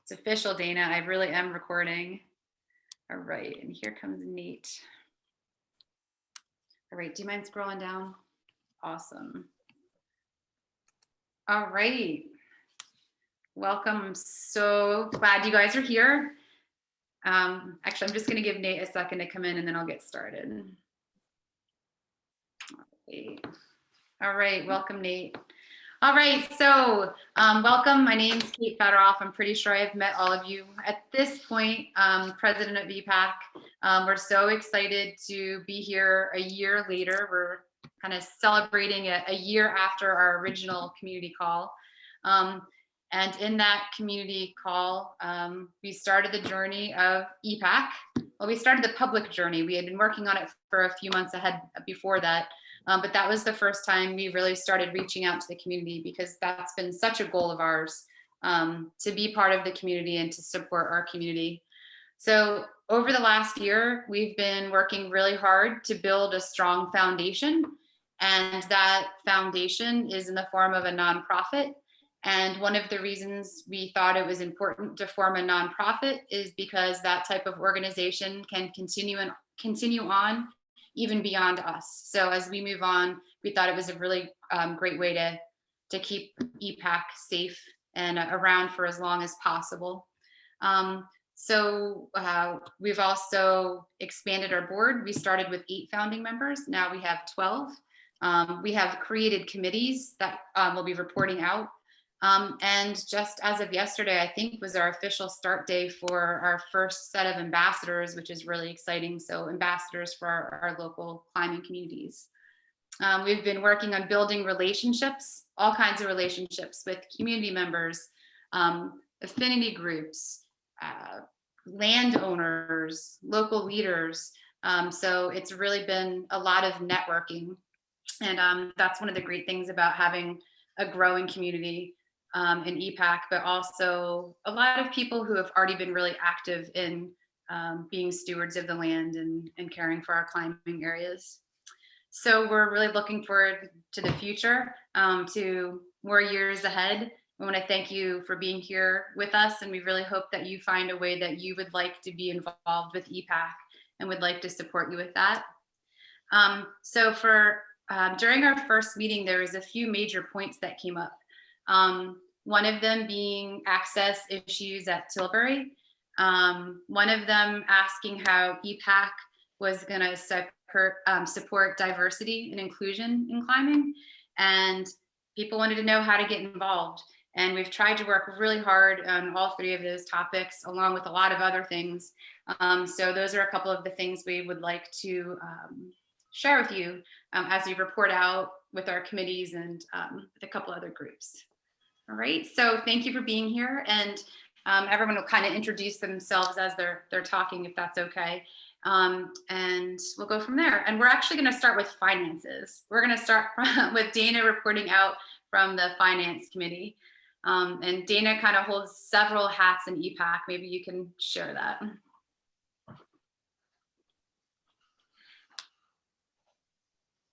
It's official, Dana. I really am recording. All right, and here comes Nate. All right, do you mind scrolling down? Awesome. All right. Welcome. I'm so glad you guys are here. Actually, I'm just going to give Nate a second to come in and then I'll get started. All right, welcome, Nate. All right, so welcome. My name's Kate Federoff. I'm pretty sure I've met all of you at this point, president of EPAC. We're so excited to be here a year later. We're kind of celebrating a year after our original community call. And in that community call, we started the journey of EPAC. Well, we started the public journey. We had been working on it for a few months ahead before that. But that was the first time we really started reaching out to the community, because that's been such a goal of ours, to be part of the community and to support our community. So over the last year, we've been working really hard to build a strong foundation. And that foundation is in the form of a nonprofit. And one of the reasons we thought it was important to form a nonprofit is because that type of organization can continue on even beyond us. So as we move on, we thought it was a really great way to keep EPAC safe and around for as long as possible. So we've also expanded our board. We started with 8 founding members. Now we have 12. We have created committees that will be reporting out. And just as of yesterday, I think was our official start day for our first set of ambassadors, which is really exciting. So ambassadors for our local climbing communities. We've been working on building relationships, all kinds of relationships with community members, affinity groups, landowners, local leaders. So it's really been a lot of networking. And that's one of the great things about having a growing community in EPAC, but also a lot of people who have already been really active in being stewards of the land and caring for our climbing areas. So we're really looking forward to the future, to more years ahead. I want to thank you for being here with us, and we really hope that you find a way that you would like to be involved with EPAC and would like to support you with that. So for during our first meeting, there was a few major points that came up. One of them being access issues at Tilbury. One of them asking how EPAC was going to support diversity and inclusion in climbing. And people wanted to know how to get involved. And we've tried to work really hard on all 3 of those topics, along with a lot of other things. So those are a couple of the things we would like to share with you as we report out with our committees and with a couple other groups. All right, so thank you for being here, and everyone will kind of introduce themselves as they're talking, if that's okay. And we'll go from there. And we're actually going to start with finances. We're going to start with Dana reporting out from the finance committee. And Dana kind of holds several hats in EPAC. Maybe you can share that.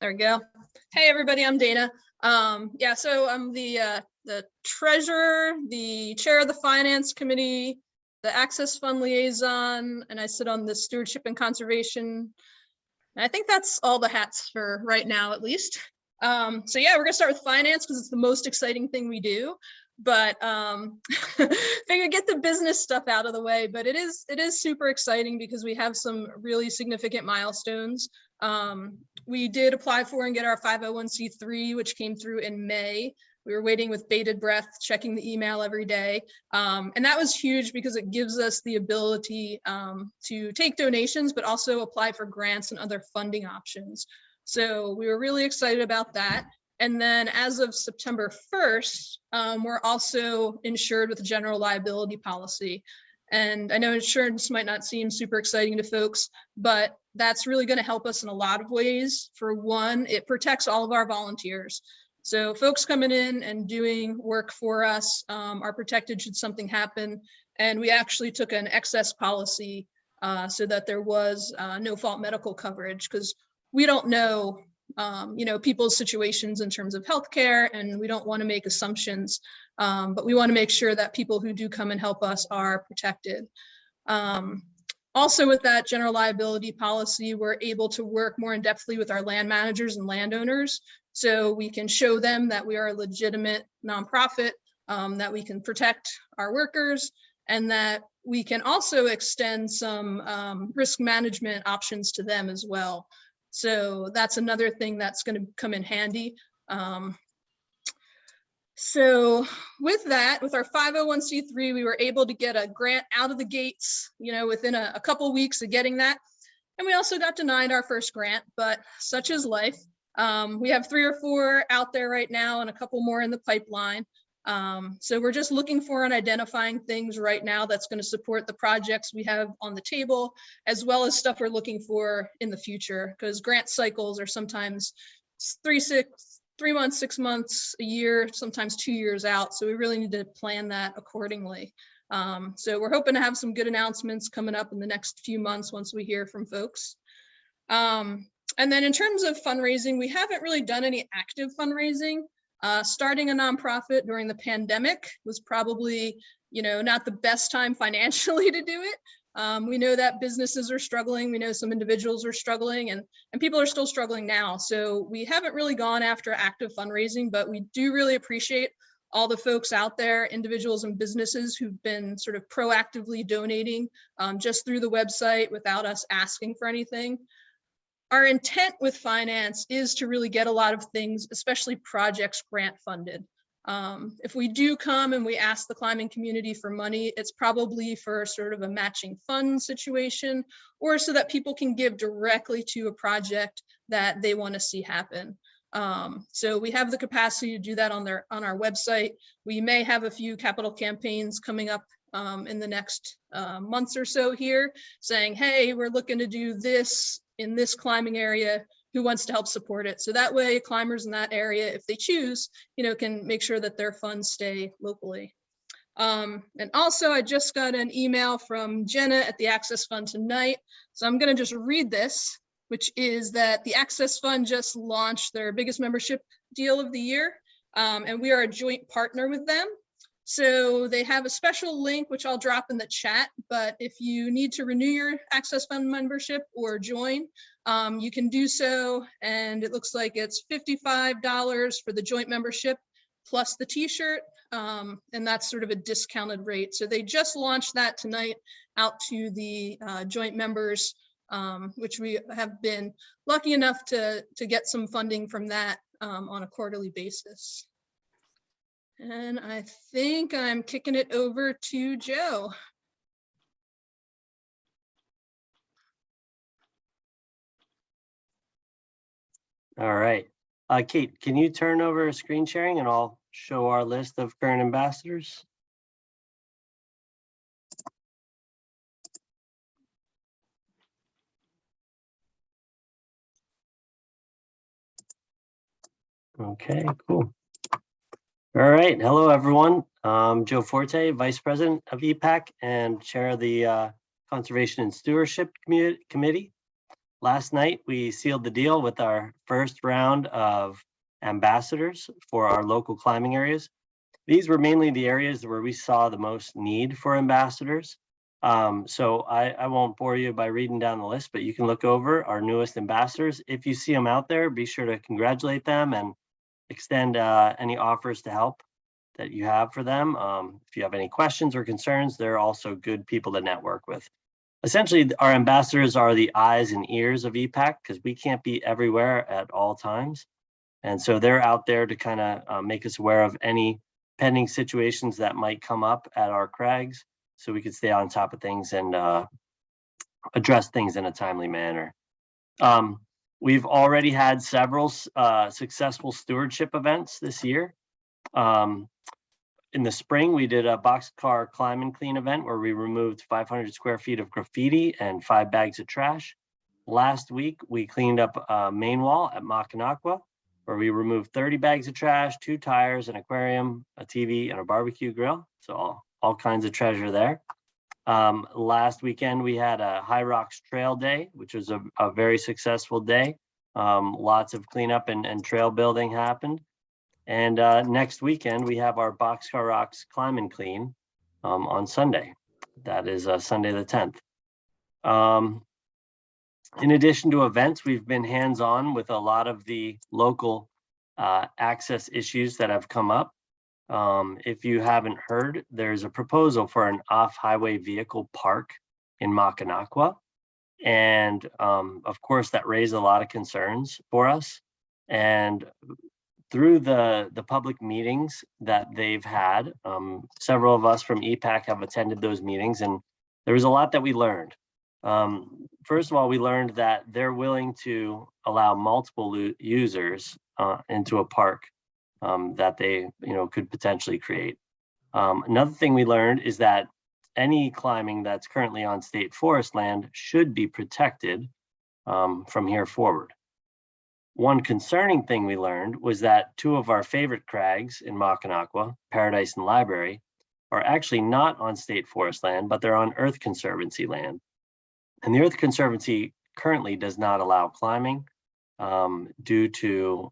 There we go. Hey everybody, I'm Dana. Yeah, so I'm the treasurer, the chair of the finance committee, the access fund liaison, and I sit on the stewardship and conservation. And I think that's all the hats for right now, at least. So yeah, we're gonna start with finance because it's the most exciting thing we do. But figure get the business stuff out of the way. But it is super exciting because we have some really significant milestones. We did apply for and get our 501c3, which came through in May. We were waiting with bated breath, checking the email every day. And that was huge because it gives us the ability to take donations, but also apply for grants and other funding options. So we were really excited about that. And then as of September 1st, we're also insured with a general liability policy. And I know insurance might not seem super exciting to folks, but that's really going to help us in a lot of ways. For one, it protects all of our volunteers. So folks coming in and doing work for us are protected should something happen. And we actually took an excess policy so that there was no fault medical coverage, because we don't know people's situations in terms of healthcare, and we don't want to make assumptions, but we want to make sure that people who do come and help us are protected. Also, with that general liability policy, we're able to work more in depthly with our land managers and landowners, so we can show them that we are a legitimate nonprofit, that we can protect our workers, and that we can also extend some risk management options to them as well. So that's another thing that's going to come in handy. So with that, with our 501c3, we were able to get a grant out of the gates, within a couple of weeks of getting that. And we also got denied our first grant, but such is life. We have 3 or 4 out there right now and a couple more in the pipeline. So we're just looking for and identifying things right now that's going to support the projects we have on the table, as well as stuff we're looking for in the future, because grant cycles are sometimes 3 months, 6 months, a year, sometimes 2 years out. So we really need to plan that accordingly. So we're hoping to have some good announcements coming up in the next few months once we hear from folks. And then in terms of fundraising, we haven't really done any active fundraising. Starting a nonprofit during the pandemic was probably, not the best time financially to do it. We know that businesses are struggling. We know some individuals are struggling, and people are still struggling now. So we haven't really gone after active fundraising, but we do really appreciate all the folks out there, individuals and businesses who've been sort of proactively donating just through the website without us asking for anything. Our intent with finance is to really get a lot of things, especially projects, grant funded. If we do come and we ask the climbing community for money, it's probably for sort of a matching fund situation, or so that people can give directly to a project that they want to see happen. So we have the capacity to do that on our website. We may have a few capital campaigns coming up in the next months or so here, saying, hey, we're looking to do this in this climbing area, who wants to help support it? So that way climbers in that area, if they choose, can make sure that their funds stay locally. And also I just got an email from Jenna at the Access Fund tonight. So I'm gonna just read this, which is that the Access Fund just launched their biggest membership deal of the year. And we are a joint partner with them. So they have a special link, which I'll drop in the chat, but if you need to renew your Access Fund membership or join, you can do so. And it looks like it's $55 for the joint membership plus the t-shirt. And that's sort of a discounted rate. So they just launched that tonight out to the joint members, which we have been lucky enough to get some funding from that on a quarterly basis. And I think I'm kicking it over to Joe. All right. Kate, can you turn over screen sharing and I'll show our list of current ambassadors? Okay, cool. All right. Hello, everyone. I'm Joe Forte, Vice President of EPAC and Chair of the Conservation and Stewardship Committee. Last night, we sealed the deal with our first round of ambassadors for our local climbing areas. These were mainly the areas where we saw the most need for ambassadors. So I won't bore you by reading down the list, but you can look over our newest ambassadors. If you see them out there, be sure to congratulate them and extend any offers to help that you have for them. If you have any questions or concerns, they're also good people to network with. Essentially, our ambassadors are the eyes and ears of EPAC because we can't be everywhere at all times. And so they're out there to kind of make us aware of any pending situations that might come up at our crags so we could stay on top of things and address things in a timely manner. We've already had several successful stewardship events this year. In the spring, we did a boxcar climb and clean event where we removed 500 square feet of graffiti and 5 bags of trash. Last week, we cleaned up a main wall at Macanaqua, where we removed 30 bags of trash, 2 tires, an aquarium, a TV, and a barbecue grill. So all kinds of treasure there. Last weekend, we had a High Rocks Trail Day, which was a very successful day. Lots of cleanup and trail building happened. And next weekend, we have our Boxcar Rocks Climb and Clean on Sunday. That is Sunday the 10th. In addition to events, we've been hands-on with a lot of the local access issues that have come up. If you haven't heard, there's a proposal for an off-highway vehicle park in Mackinac. And of course, that raised a lot of concerns for us. And through the public meetings that they've had, several of us from EPAC have attended those meetings, and there was a lot that we learned. First of all, we learned that they're willing to allow multiple users into a park that they could potentially create. Another thing we learned is that any climbing that's currently on state forest land should be protected from here forward. One concerning thing we learned was that two of our favorite crags in Mackinac, Paradise and Library, are actually not on state forest land, but they're on Earth Conservancy land. And the Earth Conservancy currently does not allow climbing due to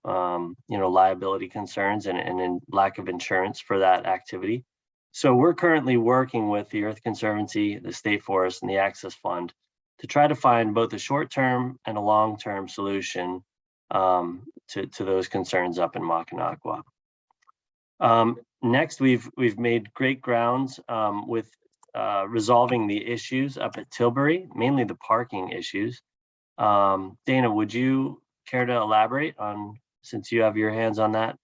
liability concerns and lack of insurance for that activity. So we're currently working with the Earth Conservancy, the State Forest, and the Access Fund to try to find both a short-term and a long-term solution to those concerns up in Mackinac. Next, we've made great grounds with resolving the issues up at Tilbury, mainly the parking issues. Dana, would you care to elaborate on, since you have your hands on that?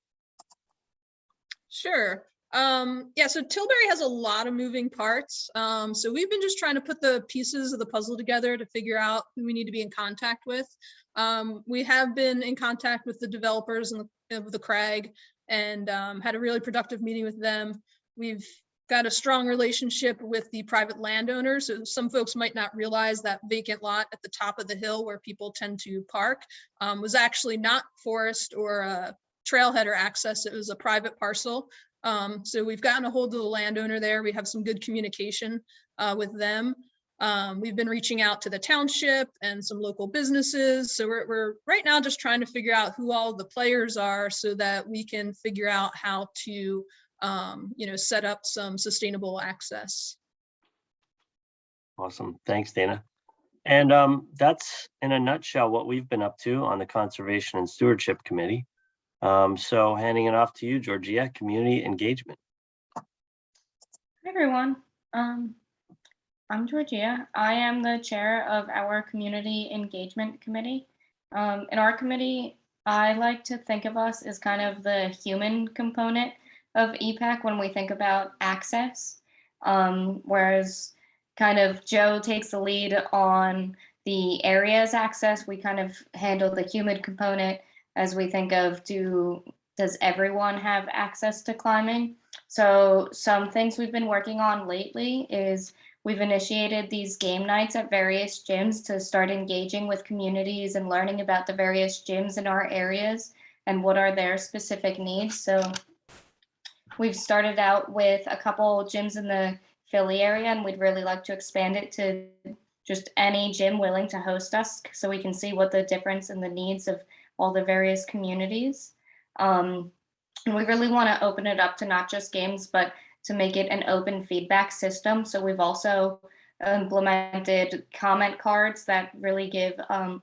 Sure. Yeah, so Tilbury has a lot of moving parts. So we've been just trying to put the pieces of the puzzle together to figure out who we need to be in contact with. We have been in contact with the developers of the crag and had a really productive meeting with them. We've got a strong relationship with the private landowners. So some folks might not realize that vacant lot at the top of the hill where people tend to park was actually not forest or trailhead or access. It was a private parcel. So we've gotten a hold of the landowner there. We have some good communication with them. We've been reaching out to the township and some local businesses. So we're right now just trying to figure out who all the players are so that we can figure out how to set up some sustainable access. Awesome. Thanks, Dana. And that's in a nutshell what we've been up to on the Conservation and Stewardship Committee. So handing it off to you, Georgia, community engagement. Hi, everyone. I'm Georgia. I am the chair of our community engagement committee. In our committee, I like to think of us as kind of the human component of EPAC when we think about access, whereas kind of Joe takes the lead on the area's access. We kind of handle the human component as we think of does everyone have access to climbing? So some things we've been working on lately is we've initiated these game nights at various gyms to start engaging with communities and learning about the various gyms in our areas and what are their specific needs. So we've started out with a couple gyms in the Philly area, and we'd really like to expand it to just any gym willing to host us so we can see what the difference in the needs of all the various communities. And we really want to open it up to not just games, but to make it an open feedback system. So we've also implemented comment cards that really give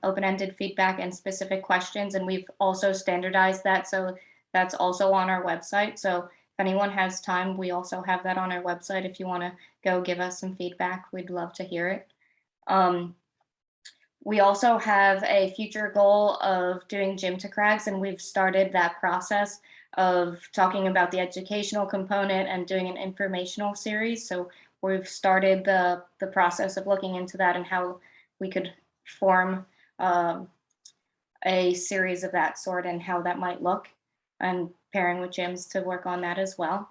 open-ended feedback and specific questions. And we've also standardized that. So that's also on our website. So if anyone has time, we also have that on our website. If you want to go give us some feedback, we'd love to hear it. We also have a future goal of doing Gym to Crags, and we've started that process of talking about the educational component and doing an informational series. So we've started the process of looking into that and how we could form a series of that sort and how that might look, and pairing with gyms to work on that as well.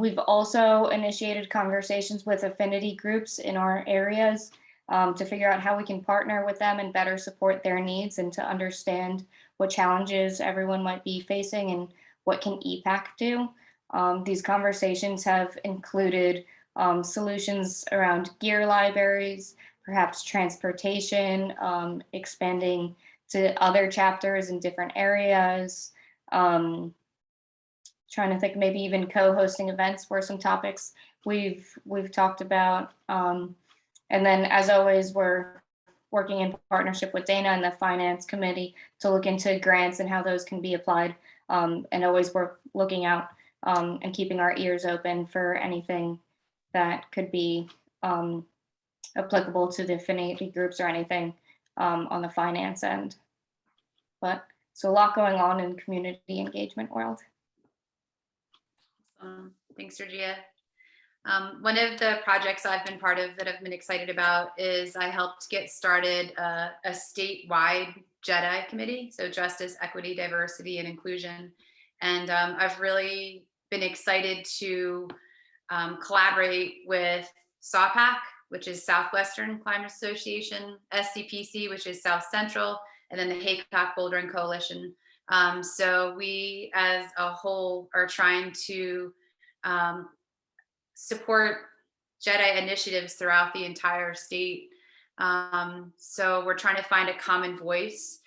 We've also initiated conversations with affinity groups in our areas to figure out how we can partner with them and better support their needs and to understand what challenges everyone might be facing and what can EPAC do. These conversations have included solutions around gear libraries, perhaps transportation, expanding to other chapters in different areas. Trying to think, maybe even co-hosting events were some topics we've talked about. And then, as always, we're working in partnership with Dana and the Finance Committee to look into grants and how those can be applied. And always we're looking out and keeping our ears open for anything that could be applicable to the affinity groups or anything on the finance end. But so a lot going on in community engagement world. Thanks, Georgia. One of the projects I've been part of that I've been excited about is I helped get started a statewide JEDI committee, so Justice, Equity, Diversity, and Inclusion. And I've really been excited to collaborate with SAWPAC, which is Southwestern Climate Association, SCPC, which is South Central, and then the HACOC Bouldering Coalition. So we as a whole are trying to support JEDI initiatives throughout the entire state. So we're trying to find a common voice.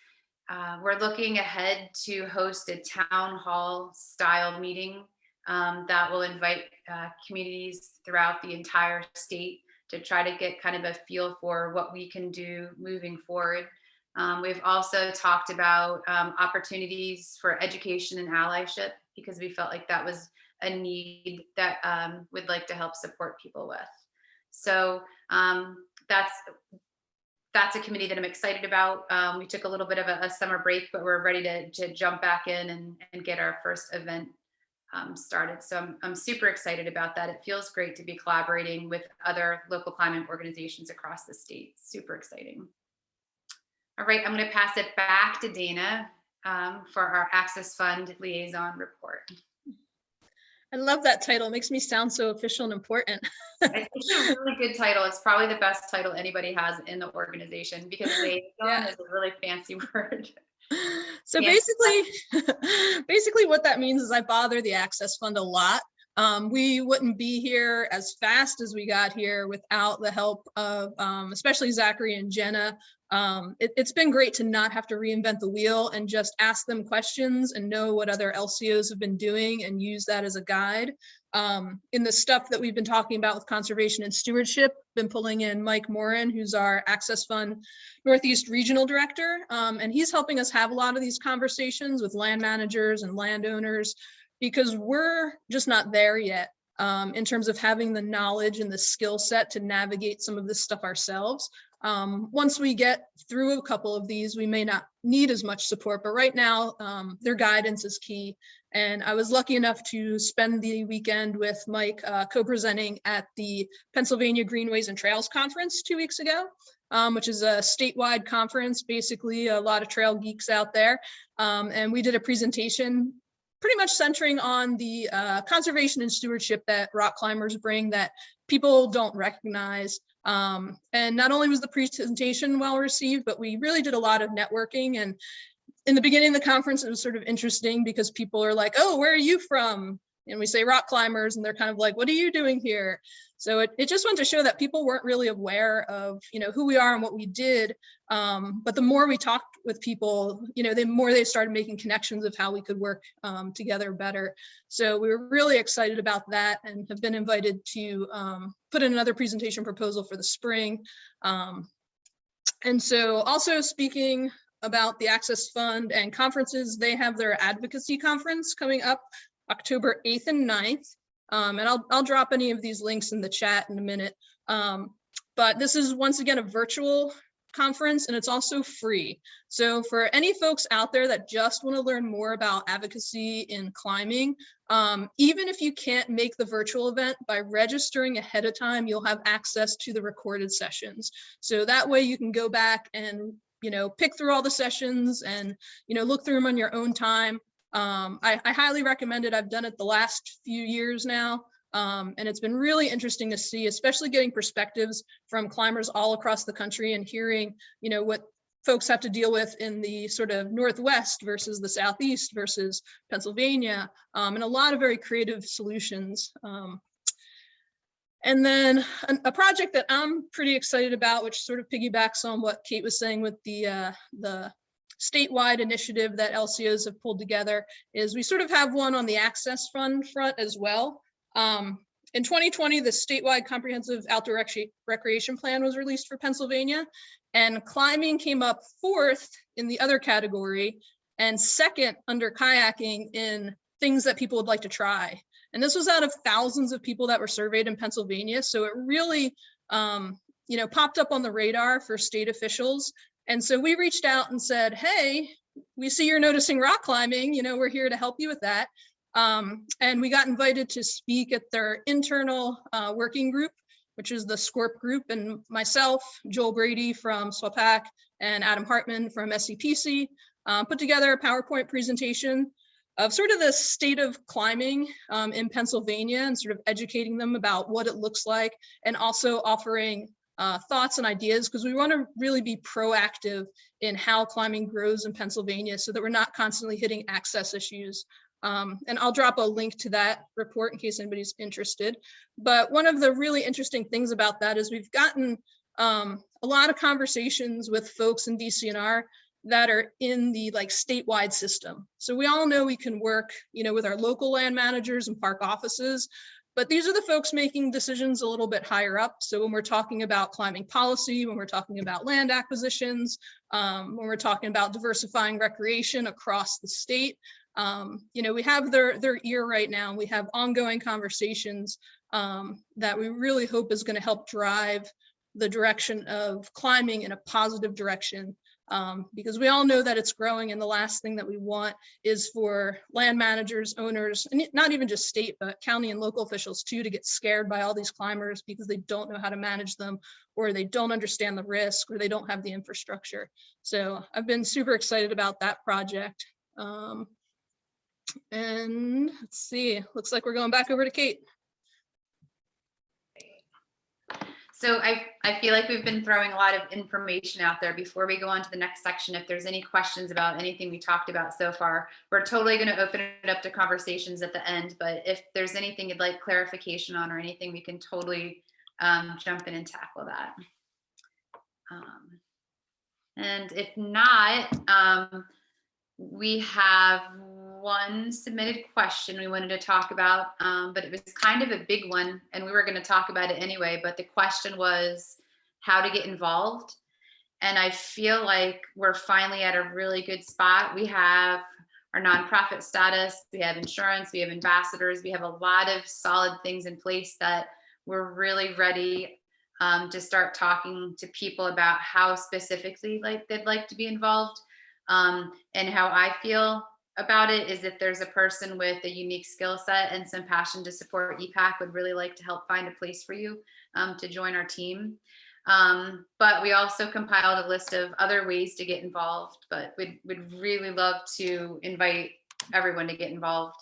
We're looking ahead to host a town hall style meeting that will invite communities throughout the entire state to try to get kind of a feel for what we can do moving forward. We've also talked about opportunities for education and allyship, because we felt like that was a need that we'd like to help support people with. So that's a committee that I'm excited about. We took a little bit of a summer break, but we're ready to jump back in and get our first event started. So I'm super excited about that. It feels great to be collaborating with other local climate organizations across the state. Super exciting. All right, I'm going to pass it back to Dana for our Access Fund Liaison Report. I love that title. It makes me sound so official and important. I think it's a really good title. It's probably the best title anybody has in the organization, because liaison is a really fancy word. So basically what that means is I bother the Access Fund a lot. We wouldn't be here as fast as we got here without the help of especially Zachary and Jenna. It's been great to not have to reinvent the wheel and just ask them questions and know what other LCOs have been doing and use that as a guide. In the stuff that we've been talking about with conservation and stewardship, been pulling in Mike Morin, who's our Access Fund Northeast Regional Director, and he's helping us have a lot of these conversations with land managers and landowners, because we're just not there yet in terms of having the knowledge and the skill set to navigate some of this stuff ourselves. Once we get through a couple of these, we may not need as much support, but right now their guidance is key. And I was lucky enough to spend the weekend with Mike co-presenting at the Pennsylvania Greenways and Trails Conference 2 weeks ago, which is a statewide conference, basically a lot of trail geeks out there. And we did a presentation pretty much centering on the conservation and stewardship that rock climbers bring that people don't recognize. And not only was the presentation well received, but we really did a lot of networking. And in the beginning of the conference, it was sort of interesting because people are like, oh, where are you from? And we say rock climbers, and they're kind of like, what are you doing here? So it just went to show that people weren't really aware of, who we are and what we did. But the more we talked with people, the more they started making connections of how we could work together better. So we were really excited about that and have been invited to put in another presentation proposal for the spring. And so also speaking about the Access Fund and conferences, they have their advocacy conference coming up October 8th and 9th. And I'll drop any of these links in the chat in a minute. But this is once again a virtual conference, and it's also free. So for any folks out there that just want to learn more about advocacy in climbing, even if you can't make the virtual event, by registering ahead of time, you'll have access to the recorded sessions. So that way you can go back and pick through all the sessions and look through them on your own time. I highly recommend it. I've done it the last few years now, and it's been really interesting to see, especially getting perspectives from climbers all across the country and hearing, what folks have to deal with in the sort of Northwest versus the Southeast versus Pennsylvania, and a lot of very creative solutions. And then a project that I'm pretty excited about, which sort of piggybacks on what Kate was saying with the statewide initiative that LCOs have pulled together is we sort of have one on the access fund front as well. In 2020, the statewide comprehensive outdoor recreation plan was released for Pennsylvania, and climbing came up 4th in the other category and 2nd under kayaking in things that people would like to try. And this was out of thousands of people that were surveyed in Pennsylvania. So it really, popped up on the radar for state officials. And so we reached out and said, hey, we see you're noticing rock climbing, we're here to help you with that. And we got invited to speak at their internal working group, which is the SCORP group, and myself, Joel Brady from SWAPAC, and Adam Hartman from SCPC put together a PowerPoint presentation of sort of the state of climbing in Pennsylvania and sort of educating them about what it looks like, and also offering thoughts and ideas, because we want to really be proactive in how climbing grows in Pennsylvania so that we're not constantly hitting access issues. And I'll drop a link to that report in case anybody's interested. But one of the really interesting things about that is we've gotten a lot of conversations with folks in DCNR that are in the statewide system. So we all know we can work, with our local land managers and park offices, but these are the folks making decisions a little bit higher up. So when we're talking about climbing policy, when we're talking about land acquisitions, when we're talking about diversifying recreation across the state, we have their ear right now. We have ongoing conversations that we really hope is going to help drive the direction of climbing in a positive direction, because we all know that it's growing, and the last thing that we want is for land managers, owners, and not even just state, but county and local officials too, to get scared by all these climbers because they don't know how to manage them, or they don't understand the risk, or they don't have the infrastructure. So I've been super excited about that project. And let's see, looks like we're going back over to Kate. So I feel like we've been throwing a lot of information out there. Before we go on to the next section, if there's any questions about anything we talked about so far, we're totally going to open it up to conversations at the end. But if there's anything you'd like clarification on or anything, we can totally jump in and tackle that. And if not, we have one submitted question we wanted to talk about, but it was kind of a big one, and we were going to talk about it anyway, but the question was how to get involved. And I feel like we're finally at a really good spot. We have our nonprofit status, we have insurance, we have ambassadors, we have a lot of solid things in place that we're really ready to start talking to people about how specifically they'd like to be involved. And how I feel about it is if there's a person with a unique skill set and some passion to support EPAC, would really like to help find a place for you to join our team. But we also compiled a list of other ways to get involved, but we'd really love to invite everyone to get involved.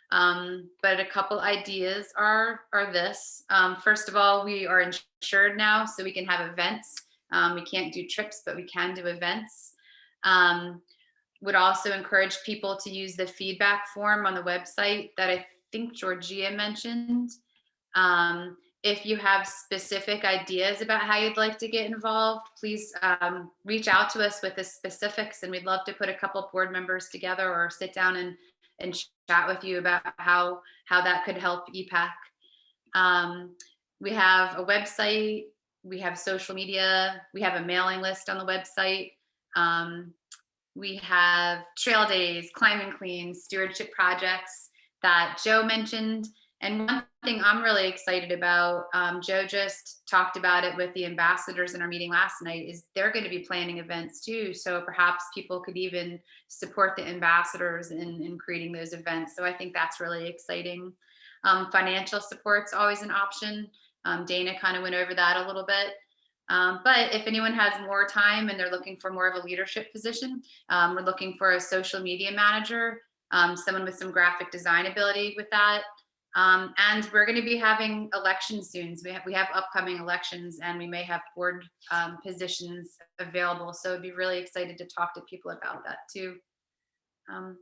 But a couple ideas are this. First of all, we are insured now, so we can have events. We can't do trips, but we can do events. Would also encourage people to use the feedback form on the website that I think Georgia mentioned. If you have specific ideas about how you'd like to get involved, please reach out to us with the specifics, and we'd love to put a couple board members together or sit down and chat with you about how that could help EPAC. We have a website, we have social media, we have a mailing list on the website. We have trail days, climb and clean, stewardship projects that Joe mentioned. And one thing I'm really excited about, Joe just talked about it with the ambassadors in our meeting last night, is they're going to be planning events too. So perhaps people could even support the ambassadors in creating those events. So I think that's really exciting. Financial support's always an option. Dana kind of went over that a little bit. But if anyone has more time and they're looking for more of a leadership position, we're looking for a social media manager, someone with some graphic design ability with that. And we're going to be having elections soon. So we have upcoming elections, and we may have board positions available. So I'd be really excited to talk to people about that too.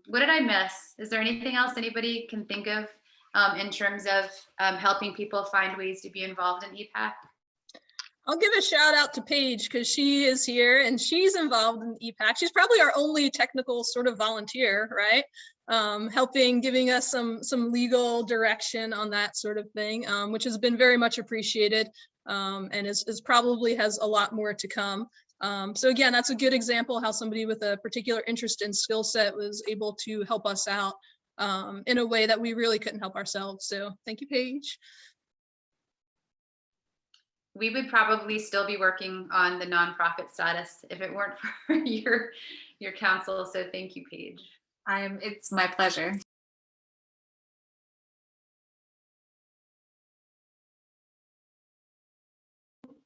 What did I miss? Is there anything else anybody can think of in terms of helping people find ways to be involved in EPAC? I'll give a shout out to Paige because she is here and she's involved in EPAC. She's probably our only technical sort of volunteer, right? Helping, giving us some legal direction on that sort of thing, which has been very much appreciated, and is probably has a lot more to come. So again, that's a good example how somebody with a particular interest and skill set was able to help us out in a way that we really couldn't help ourselves. So thank you, Paige. We would probably still be working on the nonprofit status if it weren't for your counsel. So thank you, Paige. It's my pleasure.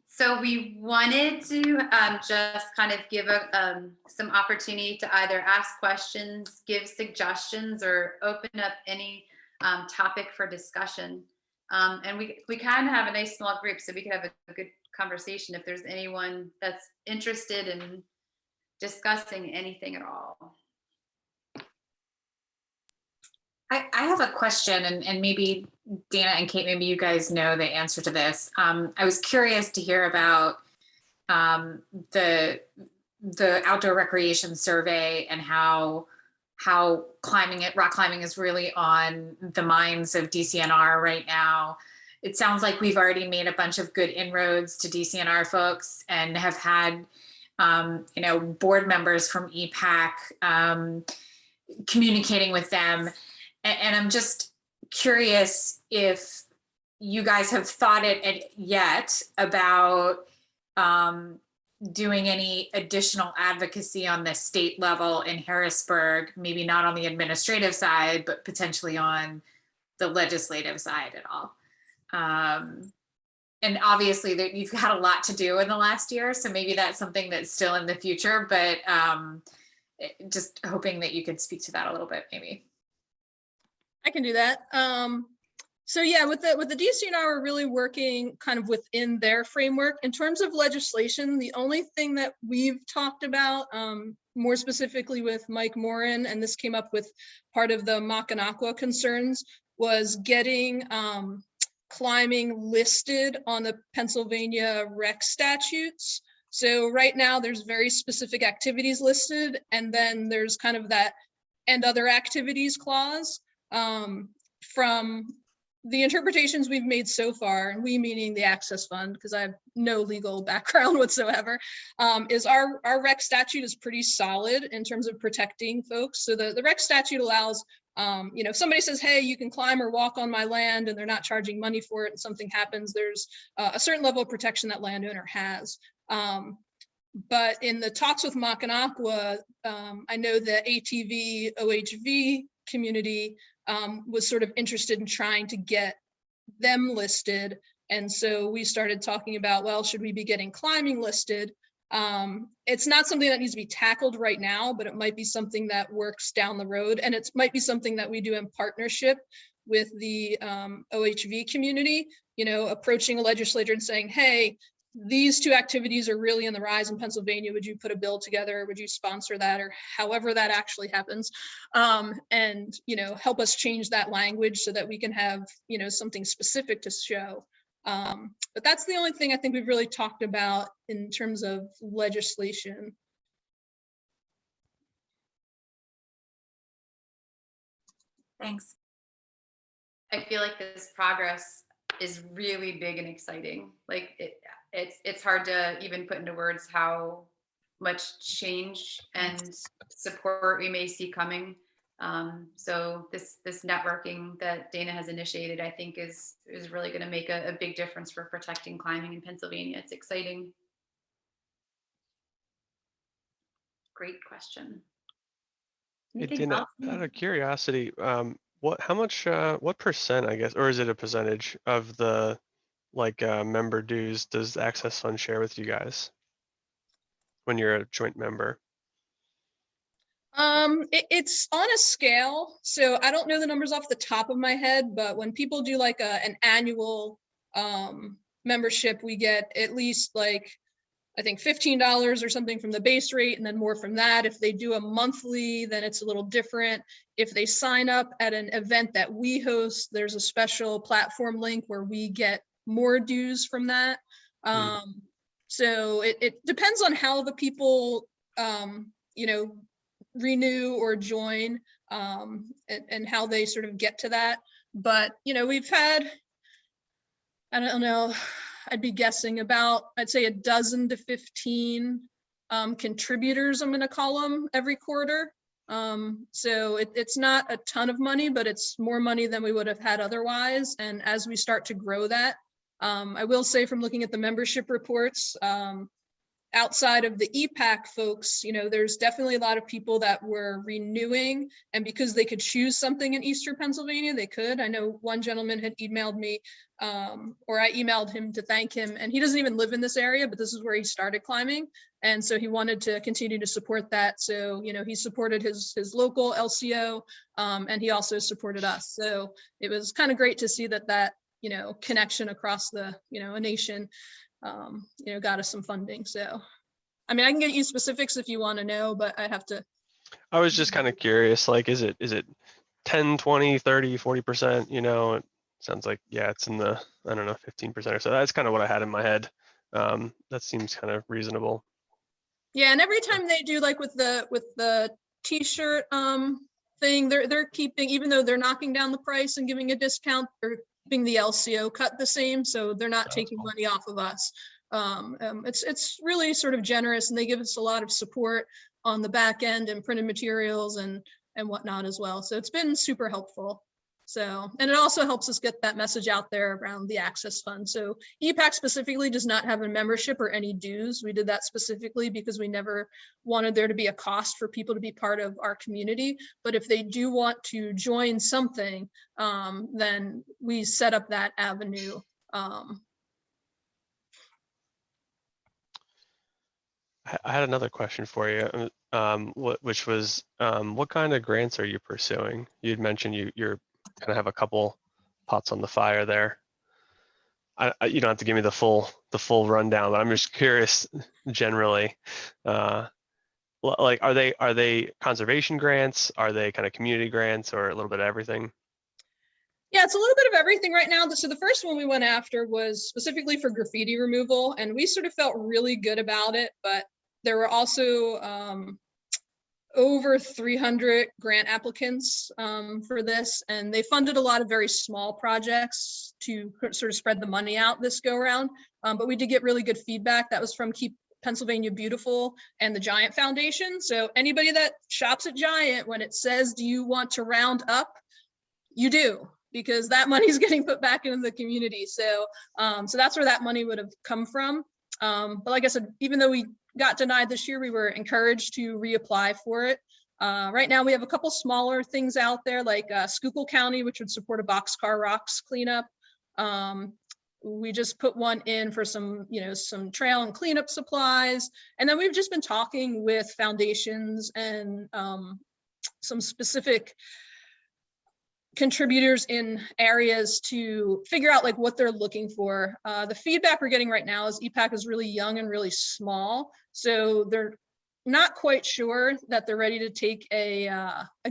So we wanted to just kind of give some opportunity to either ask questions, give suggestions, or open up any topic for discussion. And we kind of have a nice small group, so we could have a good conversation if there's anyone that's interested in discussing anything at all. I have a question, and maybe Dana and Kate, maybe you guys know the answer to this. I was curious to hear about the outdoor recreation survey and how rock climbing is really on the minds of DCNR right now. It sounds like we've already made a bunch of good inroads to DCNR folks and have had board members from EPAC communicating with them. And I'm just curious if you guys have thought it yet about doing any additional advocacy on the state level in Harrisburg, maybe not on the administrative side, but potentially on the legislative side at all. And obviously you've had a lot to do in the last year, so maybe that's something that's still in the future, but just hoping that you could speak to that a little bit, maybe. I can do that. So yeah, with the DCNR, we're really working kind of within their framework. In terms of legislation, the only thing that we've talked about, more specifically with Mike Morin, and this came up with part of the Mackinac concerns, was getting climbing listed on the Pennsylvania rec statutes. So right now there's very specific activities listed, and then there's kind of that and other activities clause. From the interpretations we've made so far, and we meaning the Access Fund, because I have no legal background whatsoever, is our rec statute is pretty solid in terms of protecting folks. So the rec statute allows, if somebody says, hey, you can climb or walk on my land and they're not charging money for it and something happens, there's a certain level of protection that landowner has. But in the talks with Mackinac, I know the ATV, OHV community was sort of interested in trying to get them listed. And so we started talking about, well, should we be getting climbing listed? It's not something that needs to be tackled right now, but it might be something that works down the road. And it might be something that we do in partnership with the OHV community, approaching a legislator and saying, hey, these two activities are really in the rise in Pennsylvania. Would you put a bill together? Would you sponsor that, or however that actually happens? And, help us change that language so that we can have, something specific to show. But that's the only thing I think we've really talked about in terms of legislation. Thanks. I feel like this progress is really big and exciting. Like it's hard to even put into words how much change and support we may see coming. So this networking that Dana has initiated, I think is really going to make a big difference for protecting climbing in Pennsylvania. It's exciting. Great question. Hey, Anything Dina, else? out of curiosity, what percent, I guess, or is it a percentage of the member dues does the Access Fund share with you guys when you're a joint member? It's on a scale, so I don't know the numbers off the top of my head, but when people do like an annual membership, we get at least I think $15 or something from the base rate, and then more from that. If they do a monthly, then it's a little different. If they sign up at an event that we host, there's a special platform link where we get more dues from that. So it depends on how the people, you know, renew or join, and how they sort of get to that. But, you know, we've had, I don't know, I'd be guessing about, I'd say a dozen to 15 contributors, I'm going to call them, every quarter. So it's not a ton of money, but it's more money than we would have had otherwise. And as we start to grow that, I will say from looking at the membership reports, outside of the EPAC folks, you know, there's definitely a lot of people that were renewing, and because they could choose something in Eastern Pennsylvania, they could. I know one gentleman had emailed me, or I emailed him to thank him, and he doesn't even live in this area, but this is where he started climbing. And so he wanted to continue to support that. So, you know, he supported his local LCO, and he also supported us. So it was kind of great to see that, you know, connection across the, you know, a nation, you know, got us some funding. So, I mean, I can get you specifics if you want to know, but I have to. I was just kind of curious, like, is it 10, 20, 30, 40%, you know? It sounds like, yeah, it's in the, I don't know, 15% or so. That's kind of what I had in my head. That seems kind of reasonable. Yeah, and every time they do, like with the t-shirt thing, they're keeping, even though they're knocking down the price and giving a discount, they're keeping the LCO cut the same, so they're not taking money off of us. It's really sort of generous, and they give us a lot of support on the back end and printed materials and whatnot as well. So it's been super helpful. So, and it also helps us get that message out there around the Access Fund. So EPAC specifically does not have a membership or any dues. We did that specifically because we never wanted there to be a cost for people to be part of our community. But if they do want to join something, then we set up that avenue. I had another question for you, which was, what kind of grants are you pursuing? You'd mentioned you're kind of have a couple pots on the fire there. You don't have to give me the full rundown, but I'm just curious generally. Like, are they conservation grants? Are they kind of community grants, or a little bit of everything? Yeah, it's a little bit of everything right now. So the first one we went after was specifically for graffiti removal, and we sort of felt really good about it, but there were also over 300 grant applicants for this, and they funded a lot of very small projects to sort of spread the money out this go around. But we did get really good feedback. That was from Keep Pennsylvania Beautiful and the Giant Foundation. So anybody that shops at Giant, when it says, do you want to round up? You do, because that money is getting put back into the community. So, so that's where that money would have come from. But like I said, even though we got denied this year, we were encouraged to reapply for it. Right now, we have a couple smaller things out there, like Schuylkill County, which would support a boxcar rocks cleanup. We just put one in for some, you know, some trail and cleanup supplies. And then we've just been talking with foundations and some specific contributors in areas to figure out like what they're looking for. The feedback we're getting right now is EPAC is really young and really small, so they're not quite sure that they're ready to take a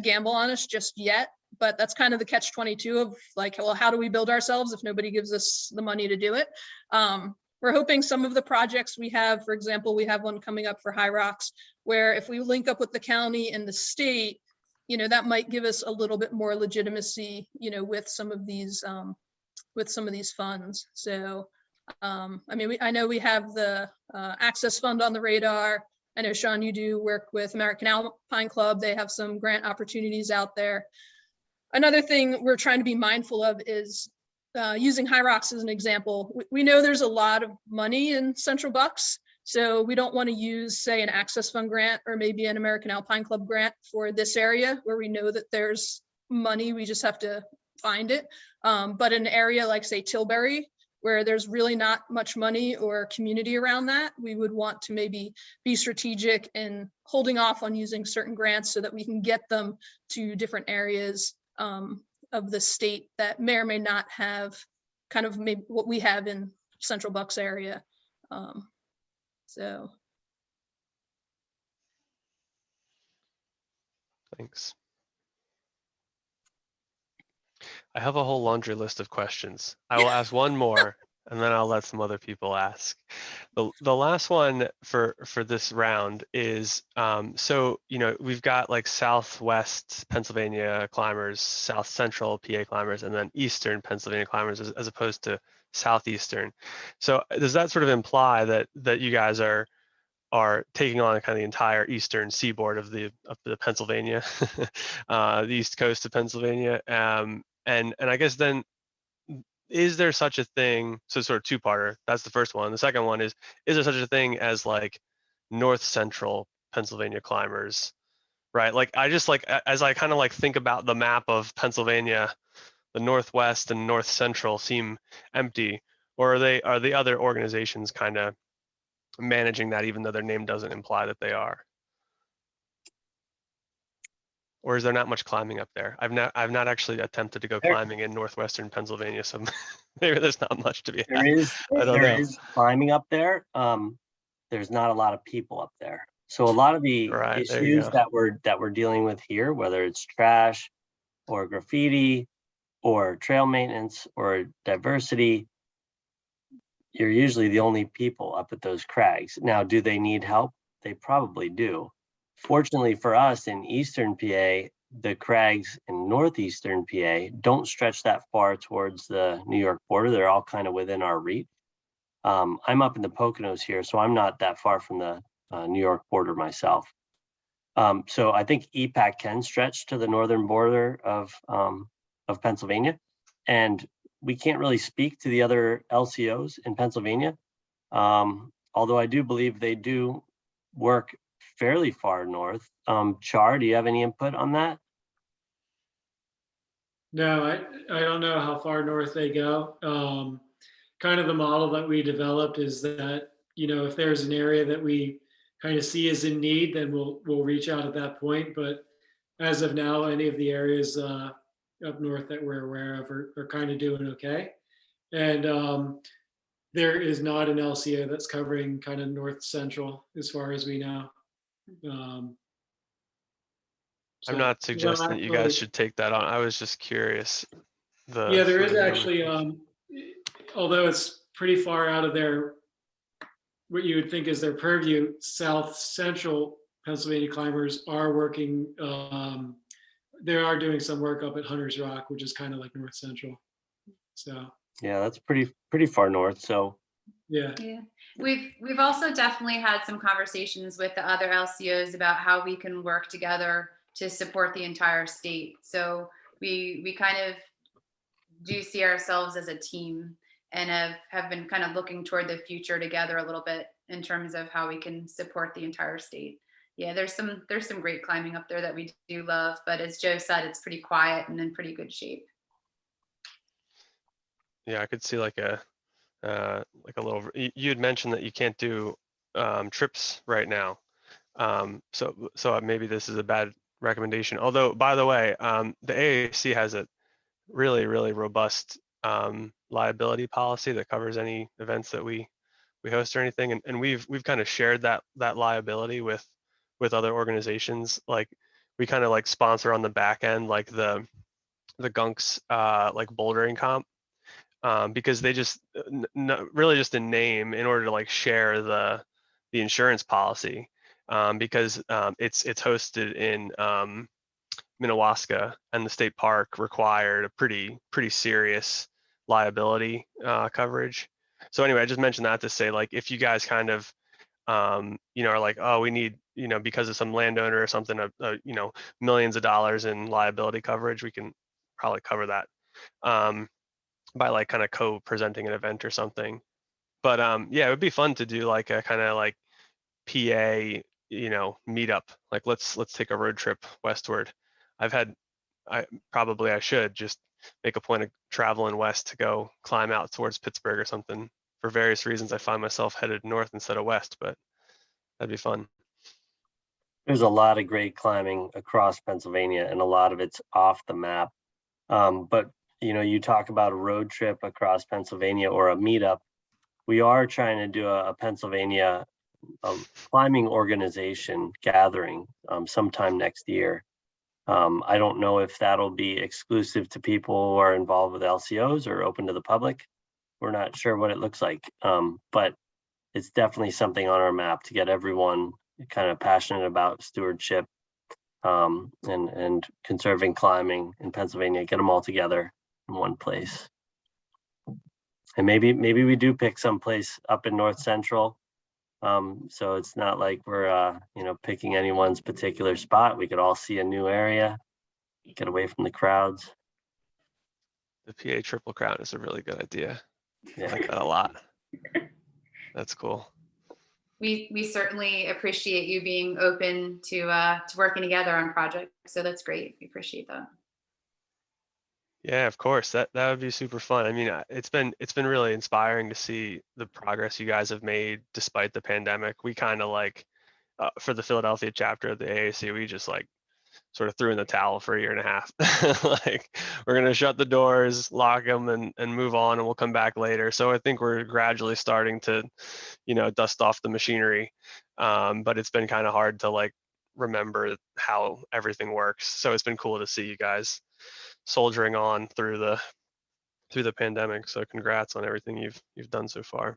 gamble on us just yet. But that's kind of the catch-22 of like, well, how do we build ourselves if nobody gives us the money to do it? We're hoping some of the projects we have, for example, we have one coming up for High Rocks, where if we link up with the county and the state, you know, that might give us a little bit more legitimacy, you know, with some of these funds. So, I mean, I know we have the Access Fund on the radar. I know, Sean, you do work with American Alpine Club. They have some grant opportunities out there. Another thing we're trying to be mindful of is using High Rocks as an example. We know there's a lot of money in Central Bucks, so we don't want to use, say, an Access Fund grant or maybe an American Alpine Club grant for this area where we know that there's money, we just have to find it. But an area like, say, Tilbury, where there's really not much money or community around that, we would want to maybe be strategic in holding off on using certain grants so that we can get them to different areas of the state that may or may not have kind of maybe what we have in Central Bucks area. So. Thanks. I have a whole laundry list of questions. I will ask one more, and then I'll let some other people ask. The last one for this round is, so, you know, we've got like Southwest Pennsylvania climbers, South Central PA climbers, and then Eastern Pennsylvania climbers as opposed to Southeastern. So does that sort of imply that you guys are taking on kind of the entire eastern seaboard of the Pennsylvania, the east coast of Pennsylvania? And I guess then, is there such a thing? So sort of two-parter. That's the first one. The second one is there such a thing as like North Central Pennsylvania climbers, right? Like I just like as I kind of like think about the map of Pennsylvania, the Northwest and North Central seem empty, or are the other organizations kind of managing that, even though their name doesn't imply that they are? Or is there not much climbing up there? I've not actually attempted to go There- climbing in northwestern Pennsylvania, so maybe there's not much to be There had. is, I don't there know. is climbing up there. There's not a lot of people up there. So a lot of the Right, there you issues go. that we're dealing with here, whether it's trash or graffiti or trail maintenance or diversity, you're usually the only people up at those crags. Now, do they need help? They probably do. Fortunately for us in Eastern PA, the crags in Northeastern PA don't stretch that far towards the New York border. They're all kind of within our reach. I'm up in the Poconos here, so I'm not that far from the New York border myself. So I think EPAC can stretch to the northern border of Pennsylvania, and we can't really speak to the other LCOs in Pennsylvania. Although I do believe they do work fairly far north. Char, do you have any input on that? No, I don't know how far north they go. Kind of the model that we developed is that, you know, if there's an area that we kind of see is in need, then we'll reach out at that point. But as of now, any of the areas up north that we're aware of are kind of doing okay. And there is not an LCO that's covering kind of north central as far as we know. I'm So, not suggesting that you guys really- should take that on. I was just curious. Yeah, there sort is of actually, although it's pretty far out of their, what you would think is their purview, South Central Pennsylvania climbers are working, they are doing some work up at Hunter's Rock, which is kind of like North Central. So, Yeah, that's pretty far north. So yeah. Yeah, we've also definitely had some conversations with the other LCOs about how we can work together to support the entire state. So we kind of do see ourselves as a team and have been kind of looking toward the future together a little bit in terms of how we can support the entire state. Yeah, there's some great climbing up there that we do love, but as Joe said, it's pretty quiet and in pretty good shape. Yeah, I could see like a little. You had mentioned that you can't do trips right now, so maybe this is a bad recommendation. Although, by the way, the AAC has a really robust liability policy that covers any events that we host or anything, and we've kind of shared that liability with other organizations. Like we kind of like sponsor on the back end, like the gunks like bouldering comp, because they just really just in name, in order to like share the insurance policy, because it's hosted in Minnewaska, and the state park required a pretty serious liability coverage. So anyway, I just mentioned that to say, like, if you guys kind of you know, are like, oh, we need, you know, because of some landowner or something, you know, millions of dollars in liability coverage, we can probably cover that by like kind of co-presenting an event or something. But yeah, it would be fun to do like a kind of like PA, you know, meetup. Like let's take a road trip westward. I should just make a point of traveling west to go climb out towards Pittsburgh or something. For various reasons, I find myself headed north instead of west, but that'd be fun. there's a lot of great climbing across Pennsylvania, and a lot of it's off the map. But you know, you talk about a road trip across Pennsylvania or a meetup. We are trying to do a Pennsylvania climbing organization gathering sometime next year. I don't know if that'll be exclusive to people who are involved with LCOs or open to the public. we're not sure what it looks like. But it's definitely something on our map to get everyone kind of passionate about stewardship and conserving climbing in Pennsylvania, get them all together in one place. And maybe we do pick some place up in North Central. So it's not like we're picking anyone's particular spot. We could all see a new area, get away from the crowds. The PA Triple Crown is a really good idea. I Yeah. like that a lot. That's cool. We certainly appreciate you being open to working together on projects. So that's great. We appreciate that. Yeah, of course. That would be super fun. I mean, it's been really inspiring to see the progress you guys have made despite the pandemic. We kind of like for the Philadelphia chapter of the AAC, we just like sort of threw in the towel for a year and a half. Like we're gonna shut the doors, lock them, and move on, and we'll come back later. So I think we're gradually starting to, dust off the machinery. But it's been kind of hard to like remember how everything works. So it's been cool to see you guys soldiering on through the pandemic. So congrats on everything you've done so far.